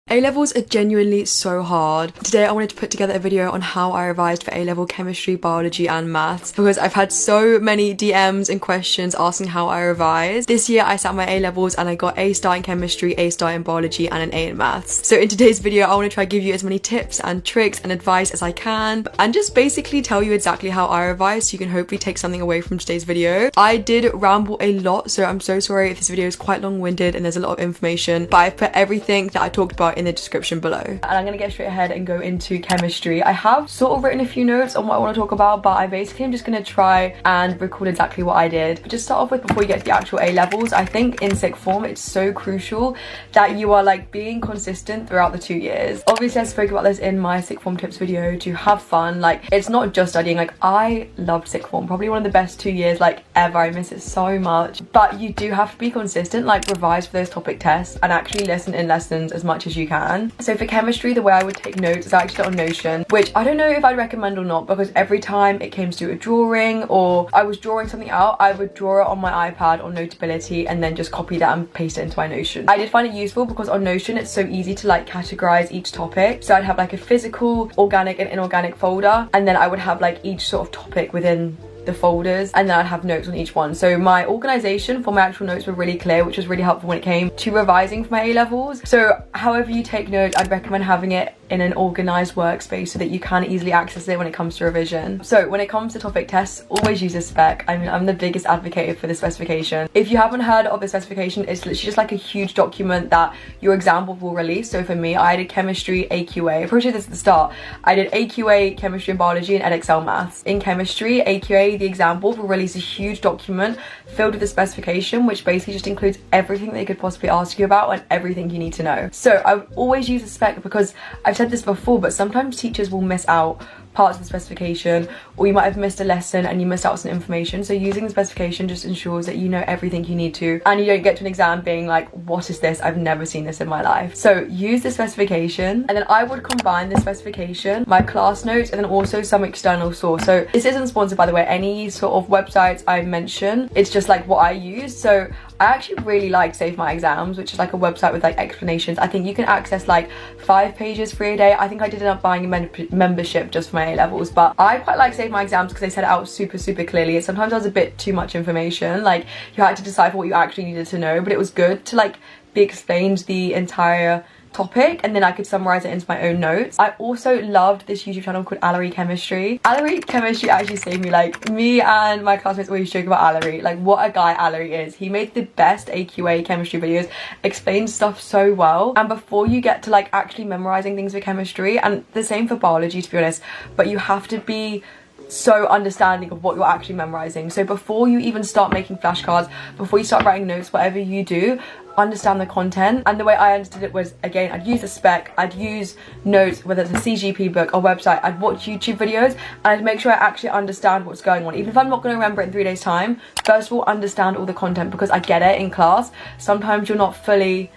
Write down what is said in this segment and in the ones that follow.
A-levels are genuinely so hard. Today I wanted to put together a video on how I revised for A-level chemistry, biology and maths because I've had so many DMs and questions asking how I revised. This year I sat my A-levels and I got A star in chemistry, A star in biology and an A in maths. So in today's video I want to try to give you as many tips and tricks and advice as I can and just basically tell you exactly how I revised so you can hopefully take something away from today's video. I did ramble a lot, so I'm so sorry if this video is quite long-winded and there's a lot of information, but I've put everything that I talked about in the description below. And I'm gonna get straight ahead and go into chemistry. I have sort of written a few notes on what I want to talk about, but I basically am just gonna try and record exactly what I did. But just start off with, before you get to the actual A-levels, I think in sixth form it's so crucial that you are like being consistent throughout the 2 years. Obviously I spoke about this in my sixth form tips video, to have fun. Like, it's not just studying. Like, I loved sixth form, probably one of the best 2 years like ever. I miss it so much, but you do have to be consistent, like revise for those topic tests and actually listen in lessons as much as you can. So for chemistry, the way I would take notes is I actually did on Notion, which I don't know if I'd recommend or not, because every time it came to a drawing or I was drawing something out, I would draw it on my iPad on Notability and then just copy that and paste it into my Notion. I did find it useful because on Notion it's so easy to like categorize each topic. So I'd have like a physical, organic and inorganic folder, and then I would have like each sort of topic within the folders, and then I'd have notes on each one. So my organization for my actual notes were really clear, which was really helpful when it came to revising for my A-levels. So however you take notes, I'd recommend having it in an organized workspace so that you can easily access it when it comes to revision. So when it comes to topic tests, always use a spec. I mean, I'm the biggest advocate for the specification. If you haven't heard of the specification, it's literally just like a huge document that your exam board will release. So for me, I did chemistry, AQA. I'm pretty sure this is the start. I did AQA, chemistry and biology, and EdXL maths. In chemistry, AQA, the exam board will release a huge document filled with the specification, which basically just includes everything they could possibly ask you about and everything you need to know. So I would always use a spec, because I've said this before, but sometimes teachers will miss out parts of the specification, or you might have missed a lesson and you missed out on some information. So using the specification just ensures that you know everything you need to, and you don't get to an exam being like, what is this? I've never seen this in my life. So use the specification, and then I would combine the specification, my class notes, and then also some external source. So this isn't sponsored, by the way. Any sort of websites I mention, it's just like what I use. So I actually really like Save My Exams, which is like a website with like explanations. I think you can access like 5 pages free a day. I think I did end up buying a membership just for my A-levels, but I quite like Save My Exams because they set it out super clearly. Sometimes there was a bit too much information, like you had to decipher what you actually needed to know, but it was good to like be explained the entire topic, and then I could summarize it into my own notes. I also loved this YouTube channel called Allery Chemistry. Allery Chemistry actually saved me. Like, me and my classmates always joke about Allery, like what a guy Allery is. He made the best AQA chemistry videos, explains stuff so well, and before you get to like actually memorizing things for chemistry, and the same for biology to be honest, but you have to be so understanding of what you're actually memorizing. So before you even start making flashcards, before you start writing notes, whatever you do, understand the content. And the way I understood it was, again, I'd use a spec, I'd use notes, whether it's a CGP book or website, I'd watch YouTube videos, and I'd make sure I actually understand what's going on. Even if I'm not going to remember it in 3 days time, first of all, understand all the content, because I get it in class. Sometimes you're not fully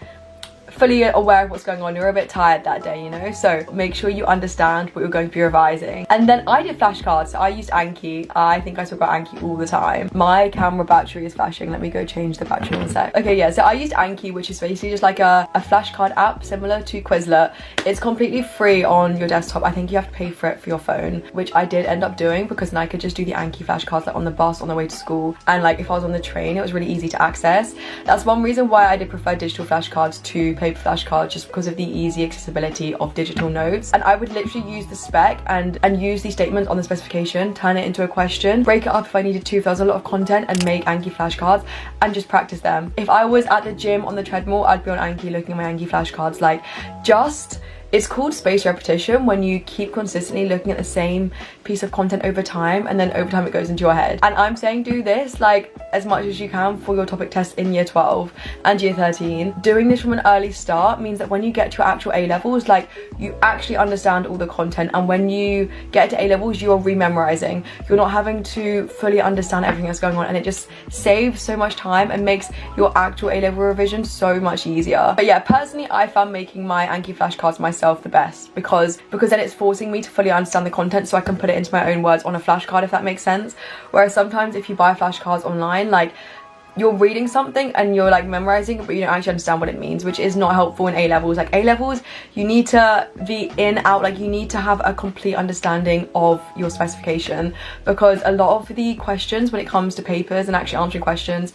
aware of what's going on, you're a bit tired that day, you know, so make sure you understand what you're going to be revising. And then I did flashcards, so I used Anki. I think I talk about Anki all the time. My camera battery is flashing. Let me go change the battery in a sec. Okay, yeah, so I used Anki, which is basically just like a flashcard app similar to Quizlet. It's completely free on your desktop. I think you have to pay for it for your phone, which I did end up doing, because then I could just do the Anki flashcards like on the bus on the way to school, and like if I was on the train, it was really easy to access. That's one reason why I did prefer digital flashcards to paper flashcards, just because of the easy accessibility of digital notes. And I would literally use the spec and use these statements on the specification, turn it into a question, break it up if I needed to, if there was a lot of content, and make Anki flashcards and just practice them. If I was at the gym on the treadmill, I'd be on Anki looking at my Anki flashcards. Like, just, it's called spaced repetition when you keep consistently looking at the same piece of content over time, and then over time it goes into your head. And I'm saying do this like as much as you can for your topic tests in year 12 and year 13. Doing this from an early start means that when you get to your actual A-levels, like, you actually understand all the content, and when you get to A-levels, you're rememorizing. You're not having to fully understand everything that's going on, and it just saves so much time and makes your actual A-level revision so much easier. But yeah, personally, I found making my Anki flashcards myself the best, because then it's forcing me to fully understand the content so I can put it into my own words on a flashcard, if that makes sense. Whereas sometimes if you buy flashcards online, like, you're reading something and you're like memorizing it, but you don't actually understand what it means, which is not helpful in A-levels. Like A-levels, you need to be in, out, like you need to have a complete understanding of your specification, because a lot of the questions when it comes to papers and actually answering questions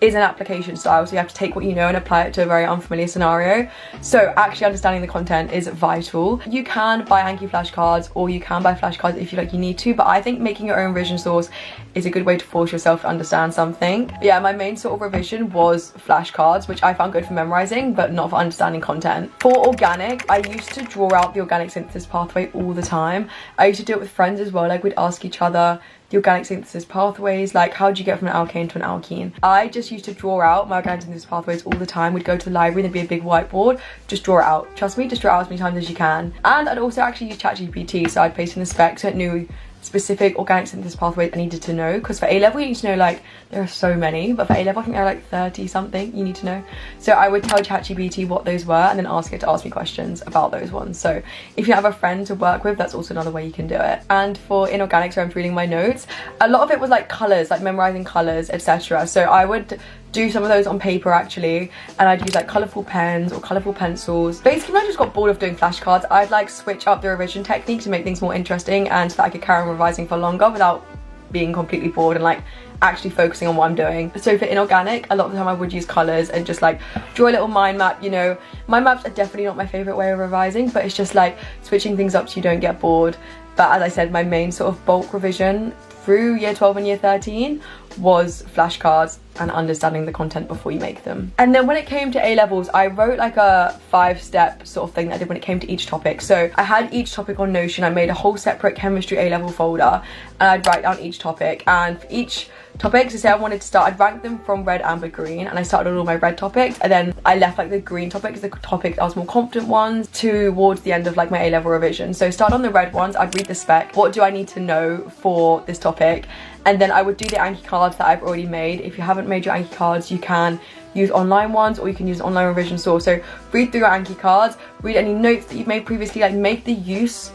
is an application style, so you have to take what you know and apply it to a very unfamiliar scenario. So actually understanding the content is vital. You can buy Anki flashcards, or you can buy flashcards if you like, you need to, but I think making your own revision source is a good way to force yourself to understand something. But yeah, my main sort of revision was flashcards, which I found good for memorizing but not for understanding content. For organic, I used to draw out the organic synthesis pathway all the time. I used to do it with friends as well, like we'd ask each other the organic synthesis pathways, like how do you get from an alkane to an alkene. I just used to draw out my organic synthesis pathways all the time. We'd go to the library and there'd be a big whiteboard, just draw it out. Trust me, just draw it out as many times as you can. And I'd also actually use ChatGPT, so I'd paste in the specs so it knew specific organic synthesis pathways I needed to know, because for A-level you need to know, like, there are so many, but for A-level I think there are like 30 something you need to know. So I would tell ChatGPT what those were and then ask it to ask me questions about those ones. So if you have a friend to work with, that's also another way you can do it. And for inorganic, so I'm reading my notes, a lot of it was like colours, like memorising colours, etc. So I would do some of those on paper actually, and I'd use like colourful pens or colourful pencils. Basically, when I just got bored of doing flashcards, I'd like switch up the revision technique to make things more interesting and so that I could carry on revising for longer without being completely bored and like actually focusing on what I'm doing. So for inorganic, a lot of the time I would use colours and just like draw a little mind map, you know. Mind maps are definitely not my favourite way of revising, but it's just like switching things up so you don't get bored. But as I said, my main sort of bulk revision through year 12 and year 13 was flashcards and understanding the content before you make them. And then when it came to A-levels, I wrote like a 5-step sort of thing that I did when it came to each topic. So I had each topic on Notion. I made a whole separate chemistry A-level folder and I'd write down each topic, and for each topic, so say I wanted to start, I'd rank them from red, amber, green, and I started on all my red topics, and then I left like the green topics, the topics I was more confident ones, towards the end of like my A-level revision. So start on the red ones, I'd read the spec, what do I need to know for this topic, and then I would do the Anki cards that I've already made. If you haven't made your Anki cards, you can use online ones or you can use an online revision source. So read through your Anki cards, read any notes that you've made previously, like make use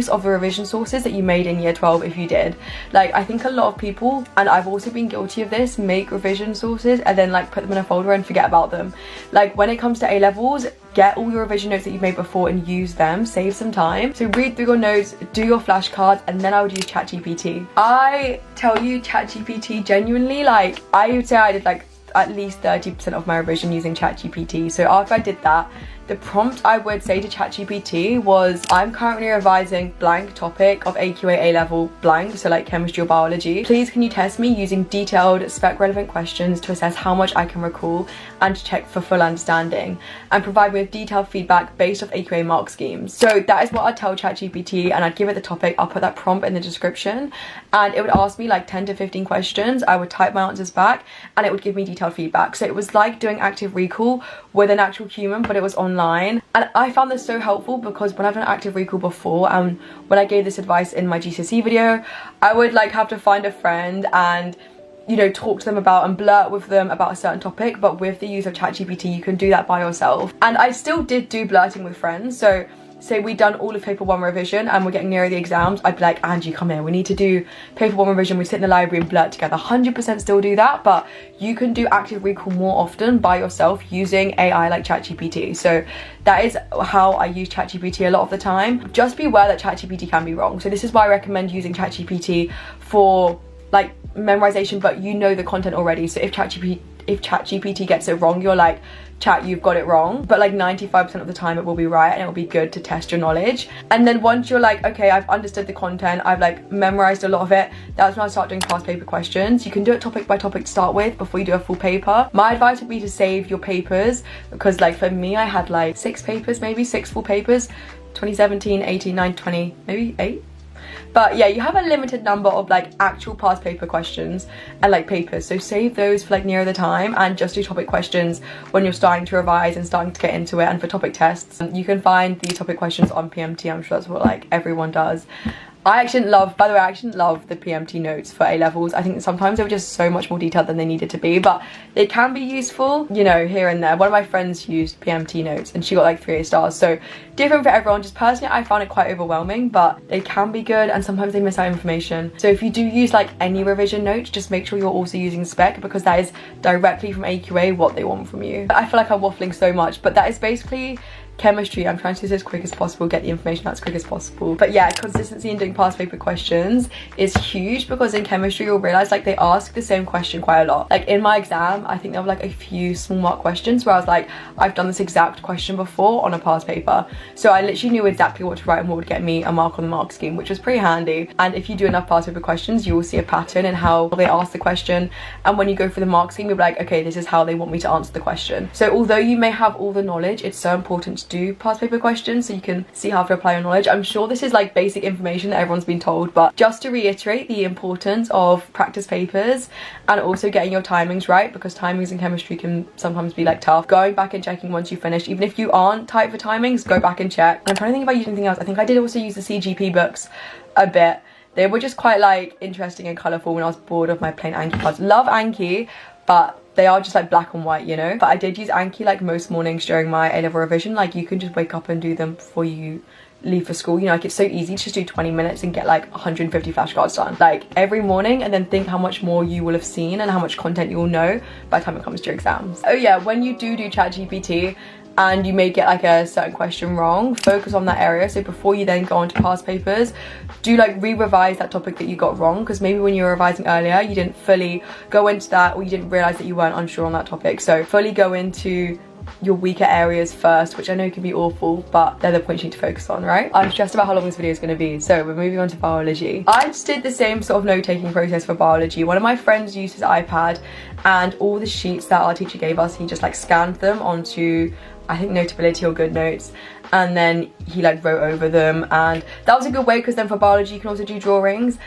of the revision sources that you made in year 12 if you did. Like I think a lot of people, and I've also been guilty of this, make revision sources and then like put them in a folder and forget about them. Like when it comes to A-levels, get all your revision notes that you've made before and use them, save some time. So read through your notes, do your flashcards, and then I would use ChatGPT. I tell you, ChatGPT genuinely, like I would say I did like at least 30% of my revision using ChatGPT. So after I did that, the prompt I would say to ChatGPT was, I'm currently revising blank topic of AQA A-level blank, so like chemistry or biology. Please can you test me using detailed spec relevant questions to assess how much I can recall and to check for full understanding, and provide me with detailed feedback based off AQA mark schemes. So that is what I'd tell ChatGPT, and I'd give it the topic, I'll put that prompt in the description, and it would ask me like 10 to 15 questions. I would type my answers back and it would give me detailed feedback. So it was like doing active recall with an actual human, but it was online. And I found this so helpful because when I've done active recall before, and when I gave this advice in my GCSE video, I would like have to find a friend and, you know, talk to them about and blurt with them about a certain topic. But with the use of ChatGPT, you can do that by yourself. And I still did do blurting with friends. So say we'd done all of paper 1 revision and we're getting nearer the exams, I'd be like, Angie, come here, we need to do paper 1 revision. We'd sit in the library and blurt together. 100% still do that, but you can do active recall more often by yourself using AI like ChatGPT. So that is how I use ChatGPT a lot of the time. Just be aware that ChatGPT can be wrong. So this is why I recommend using ChatGPT for like memorization, but you know the content already. So if ChatGPT gets it wrong, you're like, chat, you've got it wrong, but like 95% of the time it will be right, and it will be good to test your knowledge. And then once you're like, okay, I've understood the content, I've like memorized a lot of it, that's when I start doing past paper questions. You can do it topic by topic to start with before you do a full paper. My advice would be to save your papers, because like for me, I had like 6 papers, maybe 6 full papers, 2017, 18, 19, 20, maybe 8. But yeah, you have a limited number of like actual past paper questions and like papers, so save those for like nearer the time and just do topic questions when you're starting to revise and starting to get into it. And for topic tests, you can find the topic questions on PMT. I'm sure that's what like everyone does. I actually didn't love, by the way, I actually didn't love the PMT notes for A-levels. I think sometimes they were just so much more detailed than they needed to be, but they can be useful, you know, here and there. One of my friends used PMT notes and she got like 3 A-stars, so different for everyone. Just personally, I found it quite overwhelming, but they can be good and sometimes they miss out information. So if you do use like any revision notes, just make sure you're also using spec, because that is directly from AQA what they want from you. I feel like I'm waffling so much, but that is basically chemistry. I'm trying to do this as quick as possible, get the information out as quick as possible. But yeah, consistency in doing past paper questions is huge, because in chemistry you'll realize like they ask the same question quite a lot. Like in my exam, I think there were like a few small mark questions where I was like, I've done this exact question before on a past paper, so I literally knew exactly what to write and what would get me a mark on the mark scheme, which was pretty handy. And if you do enough past paper questions, you will see a pattern in how they ask the question, and when you go for the mark scheme, you'll be like, okay, this is how they want me to answer the question. So although you may have all the knowledge, it's so important to do past paper questions so you can see how to apply your knowledge. I'm sure this is like basic information that everyone's been told, but just to reiterate the importance of practice papers and also getting your timings right, because timings in chemistry can sometimes be like tough. Going back and checking once you finish, even if you aren't tight for timings, go back and check. And I'm trying to think if I used anything else. I think I did also use the CGP books a bit. They were just quite like interesting and colourful when I was bored of my plain Anki cards. Love Anki, but they are just like black and white, you know. But I did use Anki like most mornings during my A-level revision. Like you can just wake up and do them before you leave for school, you know. Like it's so easy to just do 20 minutes and get like 150 flashcards done like every morning, and then think how much more you will have seen and how much content you will know by the time it comes to your exams. Oh yeah, when you do ChatGPT and you may get like a certain question wrong, focus on that area. So before you then go on to past papers, do like re-revise that topic that you got wrong, because maybe when you were revising earlier you didn't fully go into that, or you didn't realize that you weren't unsure on that topic. So fully go into your weaker areas first, which I know can be awful, but they're the points you need to focus on, right? I'm stressed about how long this video is going to be, so we're moving on to biology. I just did the same sort of note-taking process for biology. One of my friends used his iPad, and all the sheets that our teacher gave us, he just like scanned them onto, I think, Notability or Good Notes, and then he like wrote over them, and that was a good way, because then for biology you can also do drawings.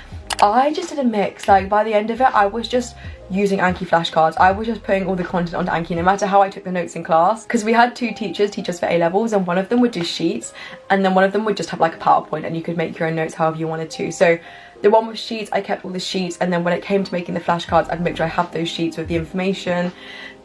I just did a mix. Like by the end of it, I was just using Anki flashcards. I was just putting all the content onto Anki, no matter how I took the notes in class, because we had 2 teachers teach us for A-levels, and one of them would do sheets and then one of them would just have like a PowerPoint, and you could make your own notes however you wanted to. So the one with sheets, I kept all the sheets, and then when it came to making the flashcards, I'd make sure I have those sheets with the information.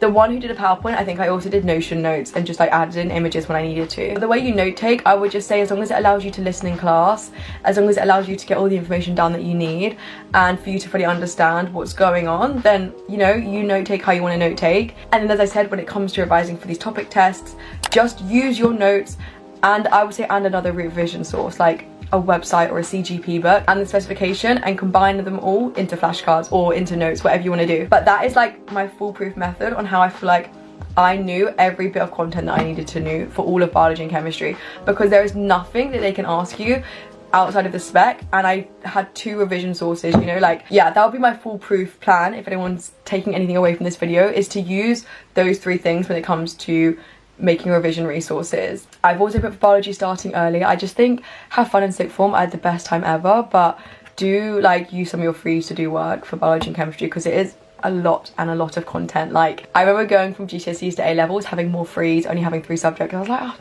The one who did a PowerPoint, I think I also did Notion notes and just like added in images when I needed to. But the way you note take, I would just say, as long as it allows you to listen in class, as long as it allows you to get all the information down that you need and for you to fully understand what's going on, then you know, you note take how you want to note take. And then as I said, when it comes to revising for these topic tests, just use your notes, and I would say and another revision source like a website or a CGP book and the specification, and combine them all into flashcards or into notes, whatever you want to do. But that is like my foolproof method on how I feel like I knew every bit of content that I needed to know for all of biology and chemistry, because there is nothing that they can ask you outside of the spec, and I had 2 revision sources, you know. Like yeah, that would be my foolproof plan if anyone's taking anything away from this video, is to use those 3 things when it comes to making revision resources. I've also put for biology starting early. I just think have fun in sixth form. I had the best time ever, but do like use some of your frees to do work for biology and chemistry, because it is a lot of content. Like I remember going from GCSEs to A-levels, having more frees, only having 3 subjects. I was like, oh,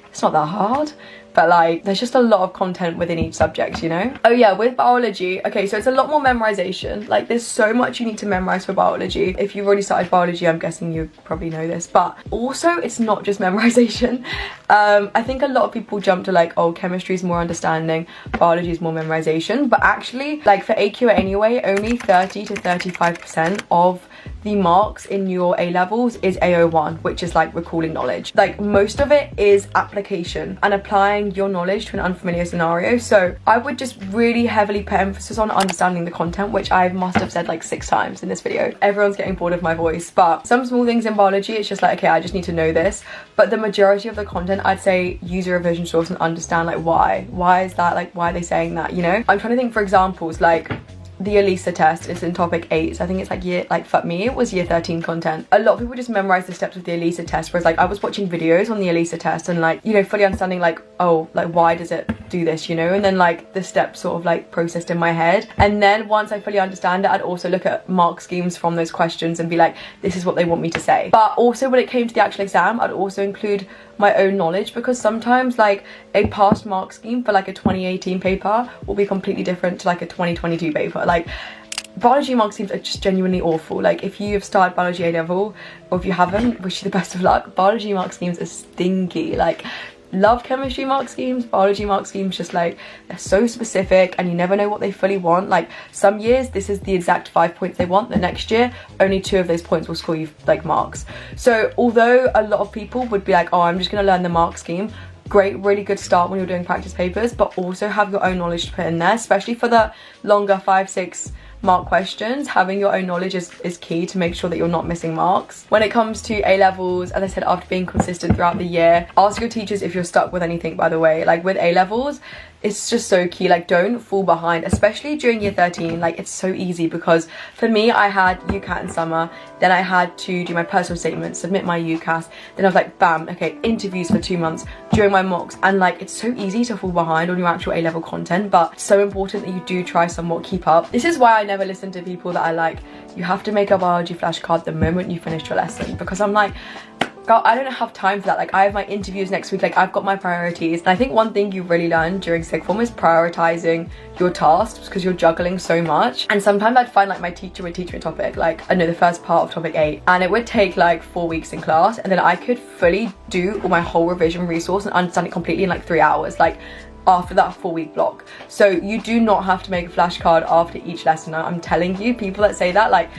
it's not that hard. But like there's just a lot of content within each subject, you know. Oh yeah, with biology, okay, so it's a lot more memorization. Like there's so much you need to memorize for biology. If you've already started biology, I'm guessing you probably know this, but also it's not just memorization. I think a lot of people jump to like, oh, chemistry is more understanding, biology is more memorization, but actually like for AQA anyway, only 30 to 35% of the marks in your A-levels is AO1, which is like recalling knowledge. Like most of it is application and applying your knowledge to an unfamiliar scenario. So I would just really heavily put emphasis on understanding the content, which I must have said like 6 times in this video. Everyone's getting bored of my voice, but some small things in biology, it's just like, okay, I just need to know this. But the majority of the content, I'd say use a revision source and understand like why is that, like why are they saying that, you know. I'm trying to think for examples, like the ELISA test is in topic 8, so I think it's like for me it was year 13 content. A lot of people just memorize the steps of the ELISA test, whereas like I was watching videos on the ELISA test and like, you know, fully understanding like, oh, like why does it do this, you know, and then like the steps sort of like processed in my head. And then once I fully understand it, I'd also look at mark schemes from those questions and be like, this is what they want me to say. But also when it came to the actual exam, I'd also include my own knowledge, because sometimes like a past mark scheme for like a 2018 paper will be completely different to like a 2022 paper. Like biology mark schemes are just genuinely awful. Like if you've started biology A level, or if you haven't, wish you the best of luck. Biology mark schemes are stinky. Like love chemistry mark schemes, biology mark schemes just like they're so specific and you never know what they fully want. Like some years this is the exact 5 points they want, the next year only 2 of those points will score you like marks. So although a lot of people would be like, oh, I'm just going to learn the mark scheme, great, really good start when you're doing practice papers, but also have your own knowledge to put in there, especially for the longer 5-6 mark questions. Having your own knowledge is key to make sure that you're not missing marks. When it comes to A levels, as I said, after being consistent throughout the year, ask your teachers if you're stuck with anything, by the way. Like with A levels, it's just so key, like don't fall behind, especially during year 13. Like it's so easy, because for me, I had UCAT in summer, then I had to do my personal statement, submit my UCAS, then I was like bam, okay, interviews for 2 months during my mocks, and like it's so easy to fall behind on your actual A level content, but it's so important that you do try somewhat keep up. This is why I never listen to people that are like, you have to make a biology flashcard the moment you finish your lesson, because I'm like, girl, I don't have time for that. Like I have my interviews next week, like I've got my priorities. And I think one thing you really learn during sixth form is prioritizing your tasks, because you're juggling so much. And sometimes I'd find like my teacher would teach me a topic, like I know the first part of topic 8, and it would take like 4 weeks in class, and then I could fully do all my whole revision resource and understand it completely in like 3 hours, like after that 4-week block. So you do not have to make a flashcard after each lesson. I'm telling you, people that say that, like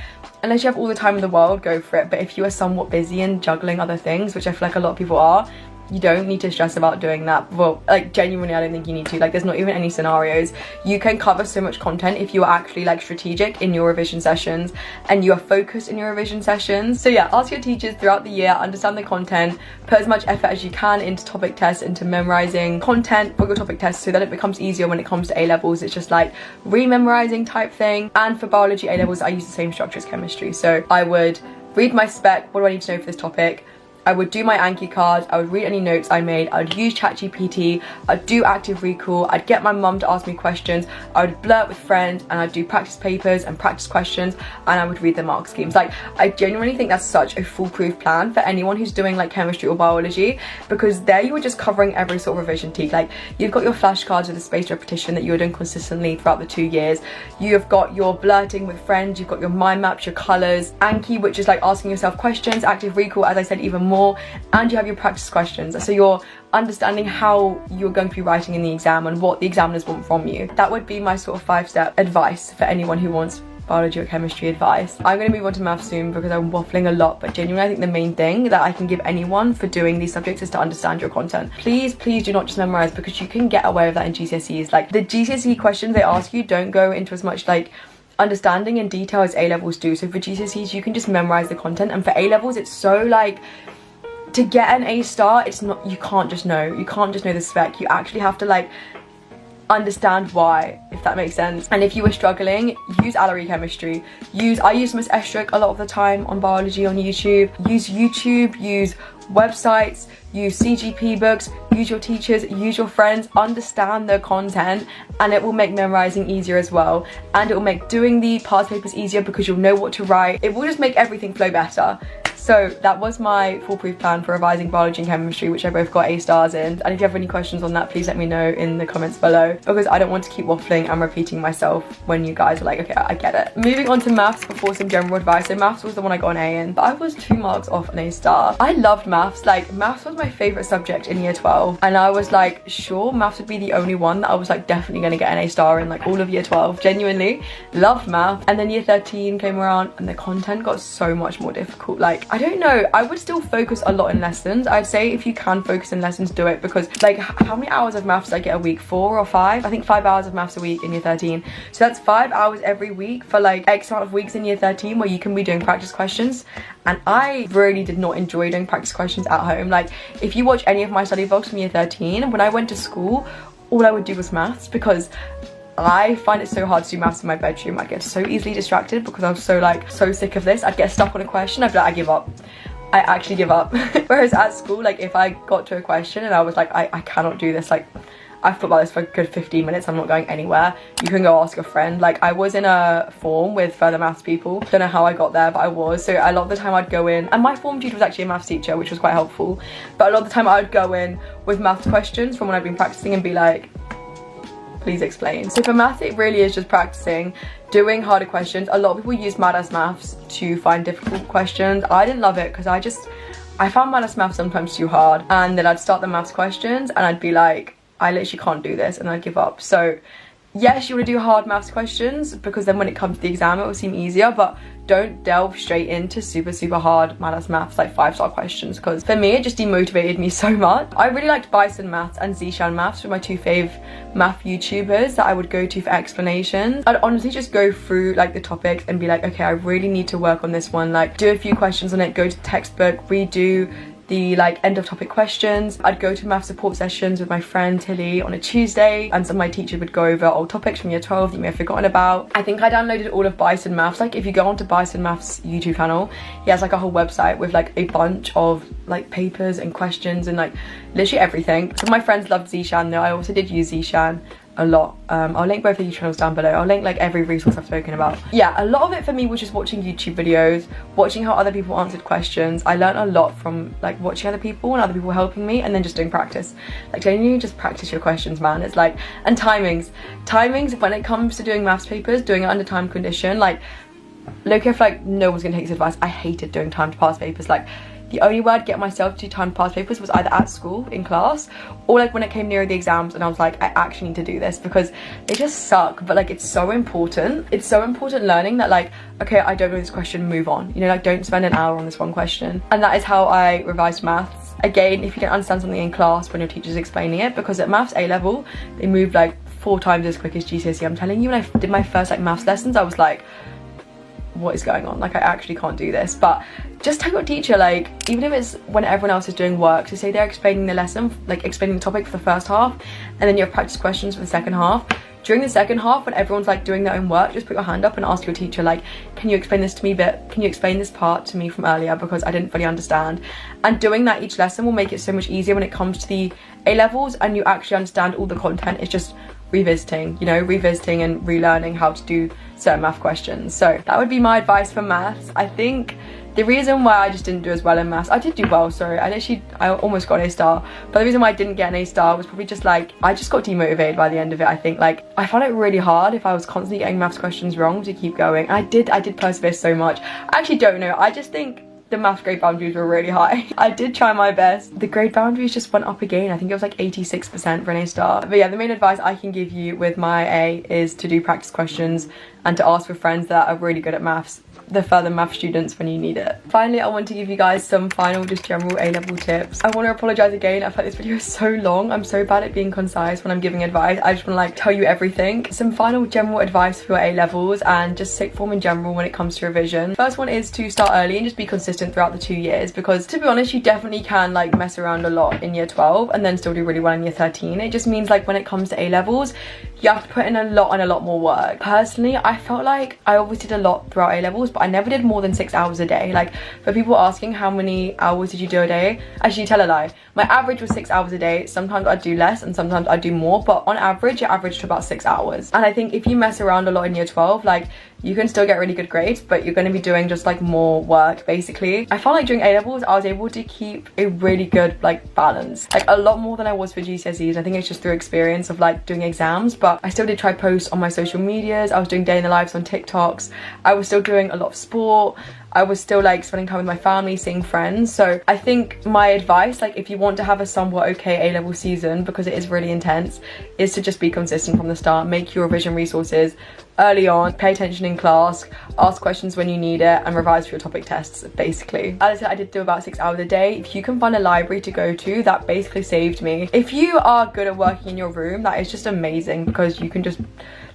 unless you have all the time in the world, go for it. But if you are somewhat busy and juggling other things, which I feel like a lot of people are, you don't need to stress about doing that. Well, like genuinely, I don't think you need to. Like there's not even any scenarios. You can cover so much content if you are actually like strategic in your revision sessions and you are focused in your revision sessions. So yeah, ask your teachers throughout the year, understand the content, put as much effort as you can into topic tests, into memorizing content for your topic tests, so that it becomes easier when it comes to A levels. It's just like rememorizing type thing. And for biology A levels, I use the same structure as chemistry. So I would read my spec, what do I need to know for this topic? I would do my Anki cards, I would read any notes I made, I would use ChatGPT, I'd do active recall, I'd get my mum to ask me questions, I would blurt with friends, and I'd do practice papers and practice questions, and I would read the mark schemes. Like I genuinely think that's such a foolproof plan for anyone who's doing like chemistry or biology, because there you were just covering every sort of revision teak. Like you've got your flashcards with the spaced repetition that you were doing consistently throughout the 2 years, you've got your blurting with friends, you've got your mind maps, your colours, Anki, which is like asking yourself questions, active recall, as I said, even more, and you have your practice questions, so you're understanding how you're going to be writing in the exam and what the examiners want from you. That would be my sort of 5-step advice for anyone who wants biology or chemistry advice. I'm going to move on to math soon because I'm waffling a lot, but genuinely I think the main thing that I can give anyone for doing these subjects is to understand your content. Please do not just memorize, because you can get away with that in GCSEs. Like the GCSE questions they ask you don't go into as much like understanding in detail as A levels do. So for GCSEs you can just memorize the content, and for A levels it's so like, to get an A star, it's not, you can't just know the spec. You actually have to like understand why, if that makes sense. And if you were struggling, use Allery Chemistry. I use Miss Estrick a lot of the time on biology on YouTube. Use websites, use CGP books, use your teachers, use your friends, understand the content, and it will make memorizing easier as well. And it will make doing the past papers easier because you'll know what to write. It will just make everything flow better. So that was my foolproof plan for revising biology and chemistry, which I both got A stars in. And if you have any questions on that, please let me know in the comments below, because I don't want to keep waffling and repeating myself when you guys are like, okay, I get it. Moving on to maths before some general advice. So maths was the one I got an A in, but I was 2 marks off an A star. I loved maths. Like maths was my favorite subject in year 12, and I was like, sure, maths would be the only one that I was like definitely gonna get an A star in, like all of year 12. Genuinely loved math. And then year 13 came around and the content got so much more difficult. Like I don't know, I would still focus a lot in lessons. I'd say if you can focus in lessons, do it, because like how many hours of maths did I get a week? 4 or 5? I think 5 hours of maths a week in year 13. So that's 5 hours every week for like X amount of weeks in year 13 where you can be doing practice questions. And I really did not enjoy doing practice questions at home. Like if you watch any of my study vlogs from year 13, when I went to school, all I would do was maths, because I find it so hard to do maths in my bedroom. I get so easily distracted because I'm so sick of this. I'd get stuck on a question, I'd be like, I give up. I actually give up. Whereas at school, like if I got to a question and I was like, I cannot do this, like I've thought about this for a good 15 minutes, I'm not going anywhere. You can go ask a friend. Like, I was in a form with further maths people. Don't know how I got there, but I was. So a lot of the time I'd go in, and my form tutor was actually a maths teacher, which was quite helpful. But a lot of the time I would go in with maths questions from when I've been practicing and be like, please explain. So for maths, it really is just practicing, doing harder questions. A lot of people use Maths maths to find difficult questions. I didn't love it because I found Maths maths sometimes too hard, and then I'd start the maths questions and I'd be like, I literally can't do this, and I'd give up. So yes, you want to do hard maths questions because then when it comes to the exam it will seem easier, but don't delve straight into super hard maths like 5-star questions, because for me it just demotivated me so much. I really liked Bison Maths and Zishan Maths were my two fave math YouTubers that I would go to for explanations. I'd honestly just go through like the topics and be like, okay, I really need to work on this one, like do a few questions on it, go to the textbook, redo the like end of topic questions. I'd go to math support sessions with my friend Tilly on a Tuesday, and some of my teachers would go over old topics from year 12 that you may have forgotten about. I think I downloaded all of Bison Maths. Like if you go onto Bison Maths YouTube channel, he has like a whole website with like a bunch of like papers and questions and like literally everything. Some of my friends loved Zishan though. I also did use Zishan a lot. I'll link both of these channels down below. I'll link like every resource I've spoken about. Yeah, a lot of it for me was just watching YouTube videos, watching how other people answered questions. I learned a lot from like watching other people and other people helping me, and then just doing practice. Like genuinely just practice your questions, man. It's like, and timings when it comes to doing maths papers, doing it under time condition, like look, if like no one's gonna take this advice, I hated doing time to pass papers. Like the only way I'd get myself to do time to pass papers was either at school in class or like when it came near the exams and I was like, I actually need to do this because they just suck, but like it's so important. It's so important learning that like, okay, I don't know this question, move on. You know, like don't spend an hour on this one question. And that is how I revised maths. Again, if you don't understand something in class when your teacher's explaining it, because at maths A level, they move like 4 times as quick as GCSE. I'm telling you, when I did my first like maths lessons, I was like, what is going on? Like I actually can't do this. But just tell your teacher, like even if it's when everyone else is doing work, so say they're explaining the lesson, like explaining the topic for the first half, and then you have practice questions for the second half. During the second half, when everyone's like doing their own work, just put your hand up and ask your teacher, like, can you explain this to me, but can you explain this part to me from earlier because I didn't fully understand. And doing that each lesson will make it so much easier when it comes to the A levels and you actually understand all the content. It's just revisiting, you know, revisiting and relearning how to do certain math questions. So that would be my advice for maths. I think the reason why I just didn't do as well in maths, I did do well, sorry, I almost got an A star, but the reason why I didn't get an A star was probably just like, I just got demotivated by the end of it. I think like, I found it really hard if I was constantly getting maths questions wrong to keep going. I did persevere so much. I actually don't know, I just think the math grade boundaries were really high. I did try my best. The grade boundaries just went up again. I think it was like 86% for an A star. But yeah, the main advice I can give you with my A is to do practice questions and to ask for friends that are really good at maths, the further math students, when you need it. Finally, I want to give you guys some final just general A-level tips. I want to apologize again. I feel like this video is so long. I'm so bad at being concise when I'm giving advice. I just want to like tell you everything. Some final general advice for your A-levels and just sixth form in general when it comes to revision. First one is to start early and just be consistent throughout the 2 years, because to be honest, you definitely can like mess around a lot in year 12 and then still do really well in year 13. It just means like when it comes to A-levels, you have to put in a lot and a lot more work. Personally, I felt like I always did a lot throughout A-levels, but I never did more than 6 hours a day. Like for people asking how many hours did you do a day, actually tell a lie. My average was 6 hours a day. Sometimes I'd do less and sometimes I'd do more, but on average, it averaged to about 6 hours. And I think if you mess around a lot in year 12, like you can still get really good grades, but you're going to be doing just like more work basically. I felt like during A-levels, I was able to keep a really good like balance, like a lot more than I was for GCSEs. I think it's just through experience of like doing exams, but I still did try posts on my social medias. I was doing day in the lives on TikToks. I was still doing a lot of sport. I was still like spending time with my family, seeing friends. So I think my advice, like if you want to have a somewhat okay A-level season, because it is really intense, is to just be consistent from the start. Make your revision resources early on, pay attention in class, ask questions when you need it, and revise for your topic tests basically. As I said, I did do about 6 hours a day. If you can find a library to go to, that basically saved me. If you are good at working in your room, that is just amazing, because you can just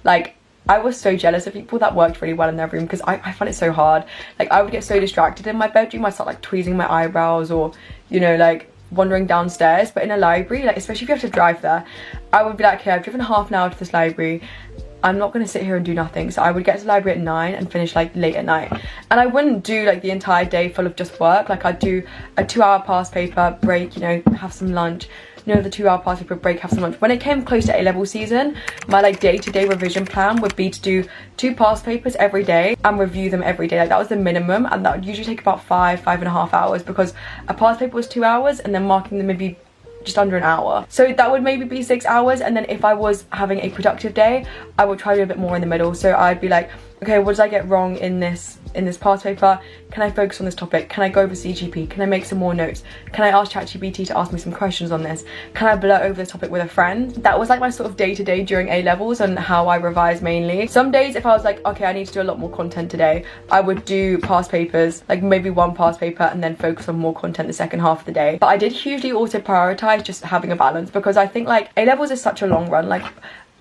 like, I was so jealous of people that worked really well in their room, because I find it so hard. Like I would get so distracted in my bedroom. I'd start like tweezing my eyebrows or, you know, like wandering downstairs. But in a library, like especially if you have to drive there, I would be like, okay, I've driven half an hour to this library. I'm not going to sit here and do nothing. So I would get to the library at 9 and finish like late at night. And I wouldn't do like the entire day full of just work. Like I'd do a 2-hour past paper break, you know, have some lunch, you know, the 2 hour past paper break, have some lunch. When it came close to A-level season, my like day-to-day revision plan would be to do 2 past papers every day and review them every day. Like that was the minimum, and that would usually take about 5.5 hours, because a past paper was 2 hours and then marking them maybe just under an hour. So that would maybe be 6 hours, and then if I was having a productive day, I would try to do a bit more in the middle. So I'd be like, okay, what did I get wrong in this past paper? Can I focus on this topic? Can I go over CGP? Can I make some more notes? Can I ask ChatGPT to ask me some questions on this? Can I blurt over this topic with a friend? That was like my sort of day-to-day during A-levels and how I revise mainly. Some days if I was like, okay, I need to do a lot more content today, I would do past papers, like maybe 1 past paper, and then focus on more content the second half of the day. But I did hugely also prioritize just having a balance, because I think like A-levels is such a long run. Like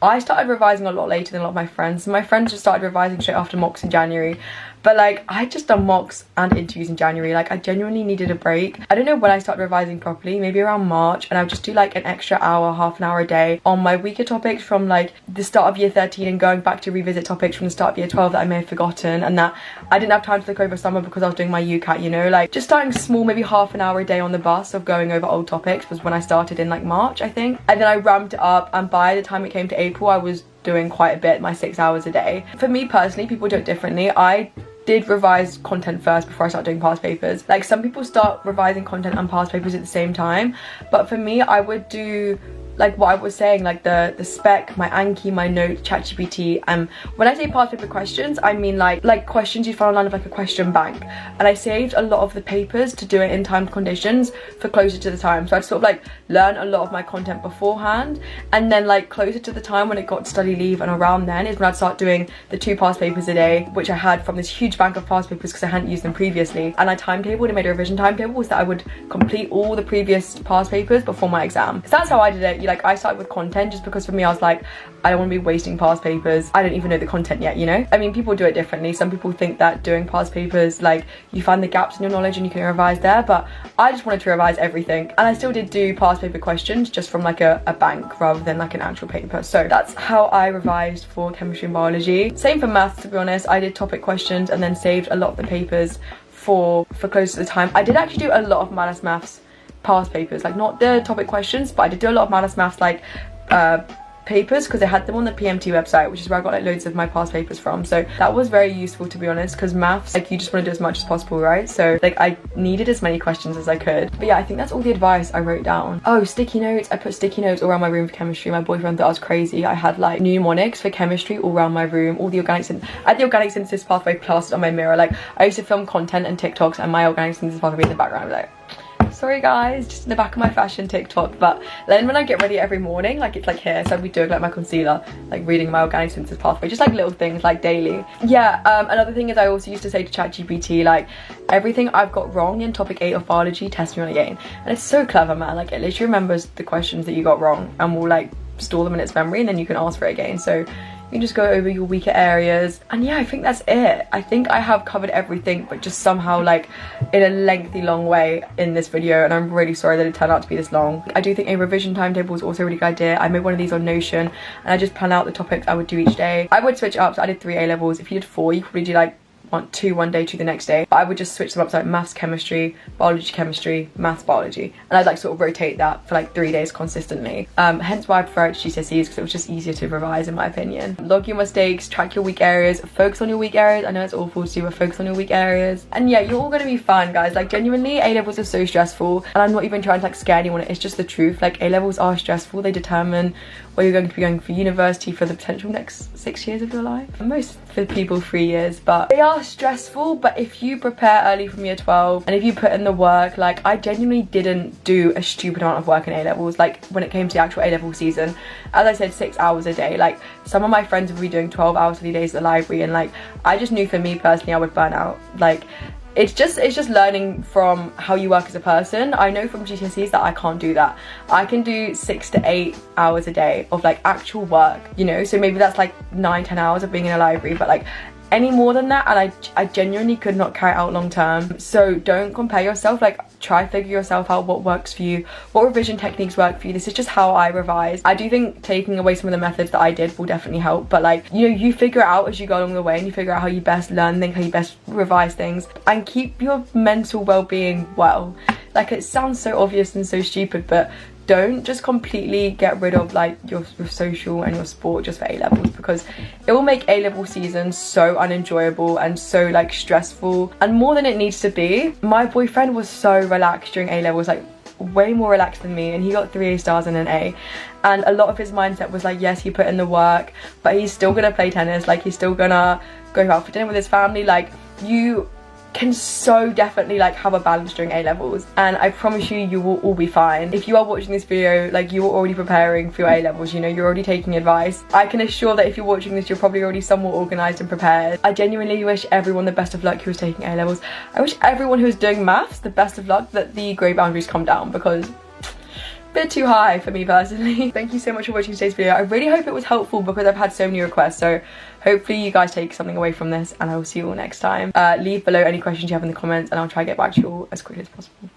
I started revising a lot later than a lot of my friends. My friends just started revising straight after mocks in January. But like I just done mocks and interviews in January. Like I genuinely needed a break. I don't know when I started revising properly, maybe around March, and I would just do like an extra hour, half an hour a day on my weaker topics from like the start of year 13 and going back to revisit topics from the start of year 12 that I may have forgotten and that I didn't have time to look over summer because I was doing my UCAT, you know, like just starting small, maybe half an hour a day on the bus of going over old topics was when I started in like March, I think. And then I ramped it up, and by the time it came to April, I was doing quite a bit, my 6 hours a day. For me personally, people do it differently. I did revise content first before I started doing past papers. Like some people start revising content and past papers at the same time, but for me I would do like what I was saying, like the spec, my Anki, my notes, ChatGPT. When I say past paper questions, I mean like questions you find online of like a question bank. And I saved a lot of the papers to do it in timed conditions for closer to the time. So I'd sort of like learn a lot of my content beforehand, and then like closer to the time when it got to study leave and around then is when I'd start doing the 2 past papers a day, which I had from this huge bank of past papers because I hadn't used them previously. And I timetabled and made a revision timetable so that I would complete all the previous past papers before my exam. So that's how I did it. Like I started with content just because for me I was like, I don't want to be wasting past papers. I don't even know the content yet, you know? I mean, people do it differently. Some people think that doing past papers, like you find the gaps in your knowledge and you can revise there, but I just wanted to revise everything. And I still did do past paper questions just from like a bank rather than like an actual paper. So that's how I revised for chemistry and biology. Same for maths, to be honest. I did topic questions and then saved a lot of the papers for close to the time. I did actually do a lot of maths past papers, like not the topic questions, but I did do a lot of maths like papers because I had them on the PMT website, which is where I got like loads of my past papers from. So that was very useful, to be honest, because maths, like you just want to do as much as possible, right? So like I needed as many questions as I could. But yeah, I think that's all the advice I wrote down. Oh, sticky notes. I put sticky notes all around my room for chemistry. My boyfriend thought I was crazy. I had like mnemonics for chemistry all around my room. All the I had the organic synthesis pathway plastered on my mirror. Like I used to film content and TikToks and my organic synthesis pathway in the background. Like, sorry guys, just in the back of my fashion TikTok. But then when I get ready every morning, like it's like here, so I'd be doing like my concealer, like reading my organic synthesis pathway, just like little things like daily. Yeah, another thing is I also used to say to ChatGPT, like everything I've got wrong in topic 8 of biology, test me on again. And it's so clever, man. Like it literally remembers the questions that you got wrong and will like store them in its memory, and then you can ask for it again. So you just go over your weaker areas, and yeah, I think that's it. I think I have covered everything, but just somehow like in a lengthy long way in this video, and I'm really sorry that it turned out to be this long. I do think a revision timetable is also a really good idea. I made one of these on Notion and I just plan out the topics I would do each day. I would switch it up, so I did 3 A-levels. If you did 4, you could probably do like 2 one day, 2 the next day. But I would just switch them up, so like maths, chemistry, biology, chemistry, maths, biology, and I'd like sort of rotate that for like 3 days consistently. Hence why I prefer it to GCSEs, because it was just easier to revise in my opinion. Log your mistakes, track your weak areas, focus on your weak areas. I know it's awful to do, but focus on your weak areas. And yeah, you're all gonna be fine, guys. Like genuinely, A-levels are so stressful, and I'm not even trying to like scare anyone. It's just the truth. Like A-levels are stressful. They determine where you're going to be going for university for the potential next 6 years of your life. And most for people 3 years, but they are stressful. But if you prepare early from year 12 and if you put in the work, like I genuinely didn't do a stupid amount of work in A-levels. Like when it came to the actual A-level season, as I said, 6 hours a day. Like some of my friends would be doing 12 hours 3 days at the library, and like I just knew for me personally I would burn out. Like it's just learning from how you work as a person. I know from GCSEs that I can't do that. I can do 6 to 8 hours a day of like actual work, you know, so maybe that's like 9-10 hours of being in a library, but like any more than that, and I genuinely could not carry it out long term. So don't compare yourself. Like try figure yourself out what works for you, what revision techniques work for you. This is just how I revise. I do think taking away some of the methods that I did will definitely help, but like, you know, you figure it out as you go along the way, and you figure out how you best learn things, how you best revise things, and keep your mental well-being well. Like it sounds so obvious and so stupid, but don't just completely get rid of like your social and your sport just for A-levels, because it will make A-level season so unenjoyable and so like stressful and more than it needs to be. My boyfriend was so relaxed during A-levels, like way more relaxed than me, and he got 3 A stars and an A, and a lot of his mindset was like, yes, he put in the work, but he's still gonna play tennis, like he's still gonna go out for dinner with his family. Like, you can so definitely like have a balance during A-levels, and I promise you, you will all be fine. If you are watching this video, like you are already preparing for your A-levels, you know, you're already taking advice. I can assure that if you're watching this, you're probably already somewhat organised and prepared. I genuinely wish everyone the best of luck who was taking A-levels. I wish everyone who was doing maths the best of luck, that the grade boundaries come down, because bit too high for me personally. Thank you so much for watching today's video. I really hope it was helpful, because I've had so many requests, so hopefully you guys take something away from this, and I will see you all next time. Leave below any questions you have in the comments, and I'll try to get back to you all as quickly as possible.